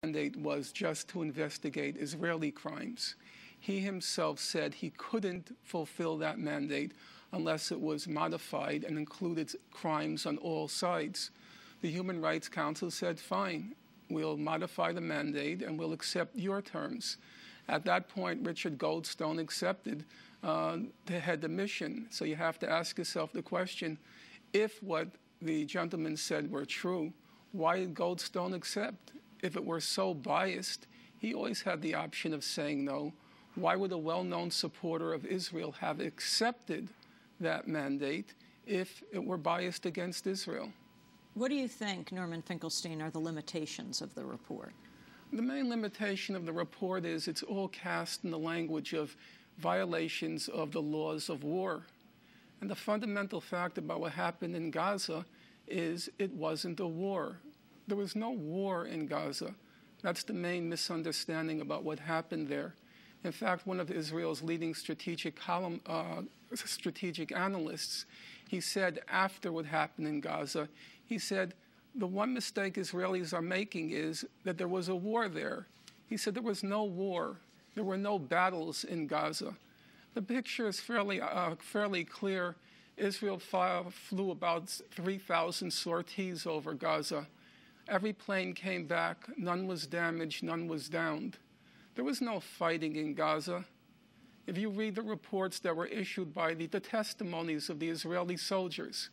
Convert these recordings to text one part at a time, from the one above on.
mandate was just to investigate Israeli crimes. He himself said he couldn't fulfill that mandate unless it was modified and included crimes on all sides. The Human Rights Council said, fine, we'll modify the mandate and we'll accept your terms. At that point, Richard Goldstone accepted to head the mission. So you have to ask yourself the question, if what the gentleman said were true, why did Goldstone accept? If it were so biased, he always had the option of saying no. Why would a well-known supporter of Israel have accepted that mandate if it were biased against Israel? What do you think, Norman Finkelstein, are the limitations of the report? The main limitation of the report is it's all cast in the language of violations of the laws of war. And the fundamental fact about what happened in Gaza is it wasn't a war. There was no war in Gaza. That's the main misunderstanding about what happened there. In fact, one of Israel's leading strategic analysts, he said after what happened in Gaza, he said, the one mistake Israelis are making is that there was a war there. He said there was no war. There were no battles in Gaza. The picture is fairly clear. Israel flew about 3,000 sorties over Gaza. Every plane came back. None was damaged. None was downed. There was no fighting in Gaza. If you read the reports that were issued by the testimonies of the Israeli soldiers,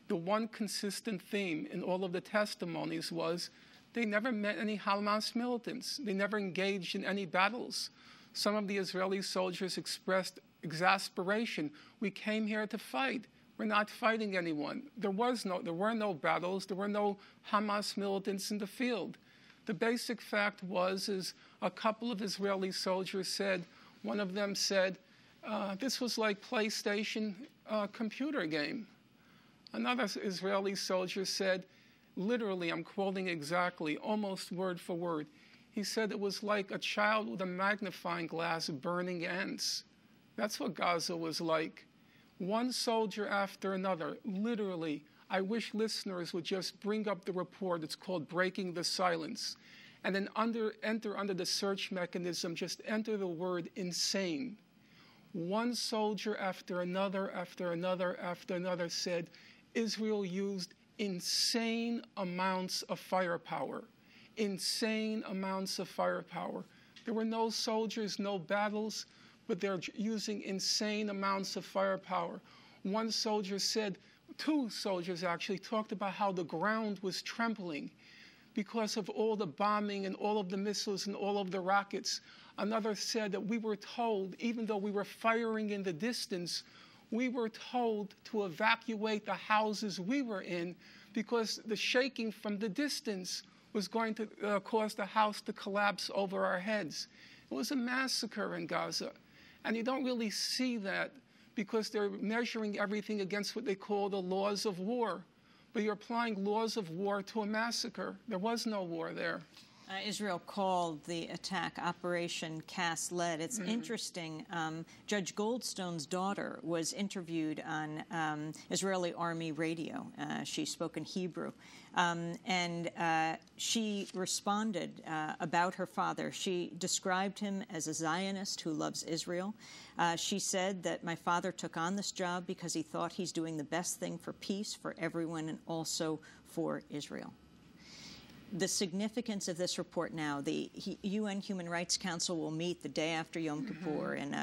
the one consistent theme in all of the testimonies was they never met any Hamas militants. They never engaged in any battles. Some of the Israeli soldiers expressed exasperation. We came here to fight. We're not fighting anyone. There were no battles. There were no Hamas militants in the field. The basic fact is a couple of Israeli soldiers said, one of them said, this was like PlayStation computer game. Another Israeli soldier said, literally, I'm quoting exactly, almost word for word, he said it was like a child with a magnifying glass burning ants. That's what Gaza was like. One soldier after another, literally. I wish listeners would just bring up the report. It's called Breaking the Silence. And then enter under the search mechanism, just enter the word insane. One soldier after another, after another, after another said, Israel used insane amounts of firepower. Insane amounts of firepower. There were no soldiers, no battles, but they're using insane amounts of firepower. One soldier said, two soldiers actually talked about how the ground was trembling because of all the bombing and all of the missiles and all of the rockets. Another said that we were told, even though we were firing in the distance, we were told to evacuate the houses we were in because the shaking from the distance was going to cause the house to collapse over our heads. It was a massacre in Gaza. And you don't really see that because they're measuring everything against what they call the laws of war. But you're applying laws of war to a massacre. There was no war there. Israel called the attack Operation Cast Lead. It's interesting. Judge Goldstone's daughter was interviewed on Israeli Army radio. She spoke in Hebrew. And she responded about her father. She described him as a Zionist who loves Israel. She said that my father took on this job because he thought he's doing the best thing for peace, for everyone, and also for Israel. The significance of this report now, the UN Human Rights Council will meet the day after Yom Kippur in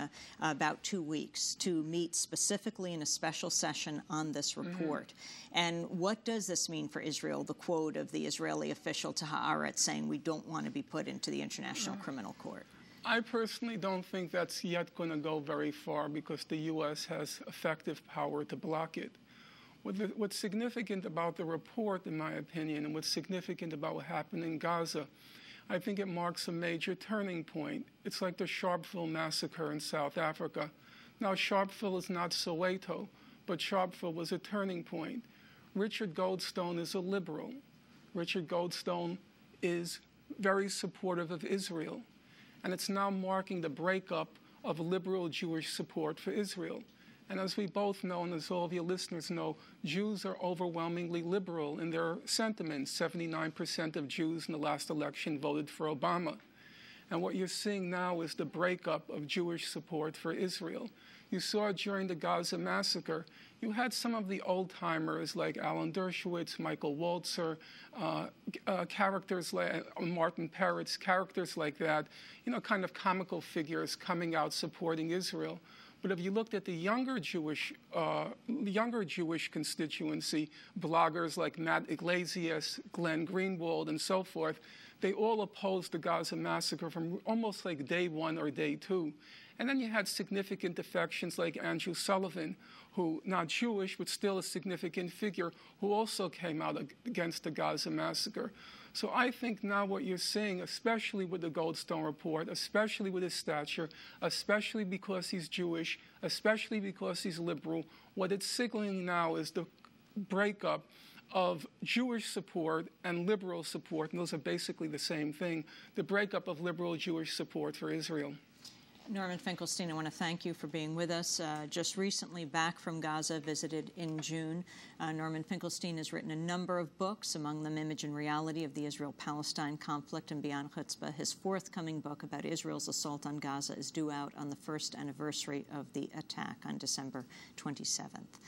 about 2 weeks to meet specifically in a special session on this report. And what does this mean for Israel, the quote of the Israeli official to Haaretz saying we don't want to be put into the International Criminal Court? I personally don't think that's yet going to go very far because the U.S. has effective power to block it. What's significant about the report, in my opinion, and what's significant about what happened in Gaza, I think it marks a major turning point. It's like the Sharpeville massacre in South Africa. Now, Sharpeville is not Soweto, but Sharpeville was a turning point. Richard Goldstone is a liberal. Richard Goldstone is very supportive of Israel. And it's now marking the breakup of liberal Jewish support for Israel. And as we both know, and as all of your listeners know, Jews are overwhelmingly liberal in their sentiments. 79% of Jews in the last election voted for Obama. And what you're seeing now is the breakup of Jewish support for Israel. You saw during the Gaza massacre, you had some of the old-timers like Alan Dershowitz, Michael Walzer, characters like Martin Peretz, characters like that, kind of comical figures coming out supporting Israel. But if you looked at the younger Jewish constituency, bloggers like Matt Iglesias, Glenn Greenwald, and so forth, they all opposed the Gaza massacre from almost like day one or day two. And then you had significant defections like Andrew Sullivan, who, not Jewish, but still a significant figure, who also came out against the Gaza massacre. So I think now what you're seeing, especially with the Goldstone report, especially with his stature, especially because he's Jewish, especially because he's liberal, what it's signaling now is the breakup of Jewish support and liberal support, and those are basically the same thing, the breakup of liberal Jewish support for Israel. Norman Finkelstein, I want to thank you for being with us. Just recently back from Gaza, visited in June. Norman Finkelstein has written a number of books, among them Image and Reality of the Israel-Palestine Conflict and Beyond Chutzpah. His forthcoming book about Israel's assault on Gaza is due out on the first anniversary of the attack on December 27th.